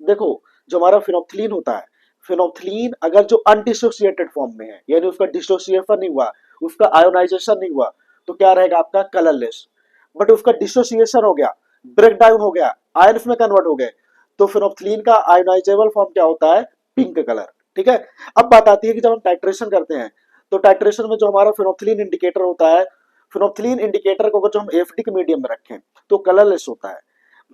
देखो, जो हमारा फिनोप्थलीन होता है, फिनोप्थलीन अगर जो अनडिसोसिएटेड फॉर्म में है, यानी उसका डिसोसिएशन नहीं हुआ, उसका आयोनाइजेशन नहीं हुआ, तो क्या रहेगा आपका कलरलेस। बट उसका डिसोसिएशन हो गया, ब्रेक डाउन हो गया, आयन्स में कन्वर्ट हो गए, तो फिनोप्थलीन का आयोनाइजेबल फॉर्म क्या होता है, पिंक कलर। ठीक है। अब बात आती है कि जब हम टाइट्रेशन करते हैं, तो टाइट्रेशन में जो हमारा फिनोप्थलीन इंडिकेटर होता है, फिनोप्थलीन इंडिकेटर को अगर जो हम एफडी के मीडियम में रखें तो कलरलेस होता है।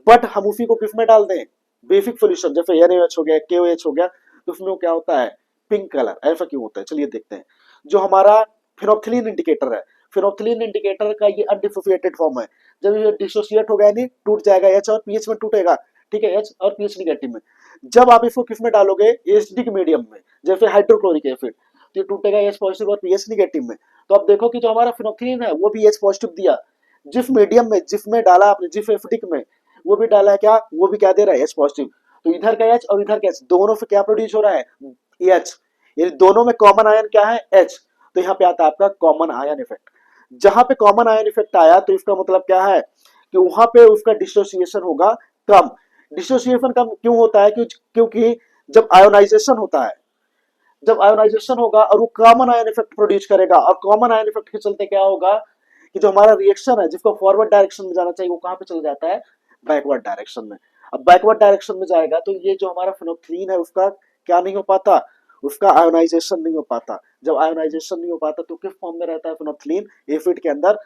बट हम उसी को किस में डाल दें, बेसिक सोल्यूशन, जैसे NaOH हो गया, KOH हो गया, तो उसमें वो क्या होता है, पिंक कलर। ऐसा क्यों होता है, चलिए देखते हैं। जो हमारा फिनोप्थलीन इंडिकेटर है, फिनोप्थलीन इंडिकेटर का ये अनडिसोसिएटेड फॉर्म है। जब ये डिसोसिएट हो गया, नहीं टूट जाएगा, एच और पीएच में टूटेगा। ठीक है, एच और पीएच निगेटिव में। जब आप इसको किस में डालोगे, एसिडिक मीडियम में, जैसे हाइड्रोक्लोरिक एसिड, तो ये टूटेगा एच पॉजिटिव और पीएच निगेटिव में। तो अब देखो कि जो हमारा फिनोप्थलीन है वो भी एच पॉजिटिव दिया, जिस मीडियम में जिसमें डाला आपने, जिस एसिडिक में, वो भी डाला है क्या, वो भी क्या दे रहा है, एच पॉजिटिव। तो इधर का एच और इधर का एच दोनों से क्या प्रोड्यूस हो रहा है, एच। ये दोनों में कॉमन आयन क्या है, एच। तो यहाँ पे आता है आपका कॉमन आयन इफेक्ट। जहां पे कॉमन आयन इफेक्ट आया तो इसका मतलब क्या है कि वहां पे उसका डिसोसिएशन होगा कम। डिसोसिएशन कम क्यों होता है, क्योंकि जब आयोनाइजेशन होता है, जब आयोनाइजेशन होगा और वो कॉमन आयन इफेक्ट प्रोड्यूस करेगा, और कॉमन आयन इफेक्ट के चलते क्या होगा कि जो हमारा रिएक्शन है जिसको फॉरवर्ड डायरेक्शन में जाना चाहिए, वो कहां पे चल जाता है, बैकवर्ड डायरेक्शन में। अब बैकवर्ड डायरेक्शन में जाएगा तो ये जो हमारा फिनोप्थलीन है उसका क्या नहीं हो पाता, उसका आयोनाइजेशन नहीं हो पाता। जब आयोनाइजेशन नहीं हो पाता तो किस फॉर्म में रहता है फिनोप्थलीन, एफिड के अंदर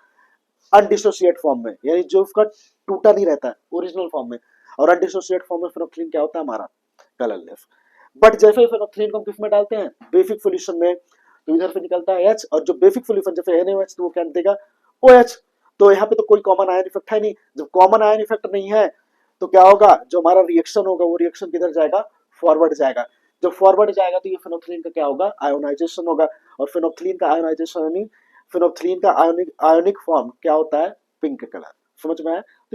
अनडिसोसिएट फॉर्म में, यानी जो उसका टूटा नहीं रहता है, ओरिजिनल फॉर्म में। और अनडिसोसिएट फॉर्म में फिनोप्थलीन क्या होता है हमारा, कलरलेस। बट जैसे ही फिनोप्थलीन को हम किस में डालते हैं, बेसिक सोल्यूशन में, तो इधर से निकलता है एच, और जो बेसिक सोल्यूशन जैसे NaOH, तो वो क्या देगा, OH। तो यहाँ पे तो कोई कॉमन आयन इफेक्ट है नहीं। जब कॉमन आयन इफेक्ट नहीं है तो क्या होगा, जो हमारा रिएक्शन होगा वो रिएक्शन किधर जाएगा, फॉरवर्ड जाएगा। जब फॉरवर्ड जाएगा तो ये फिनोप्थलीन का क्या होगा, आयोनाइजेशन होगा। और फिनोप्थलीन का आयोनाइजेशन यानी फिनोप्थलीन का आयोनिक आयोनिक फॉर्म क्या होता है, पिंक कलर। समझ में आया। तो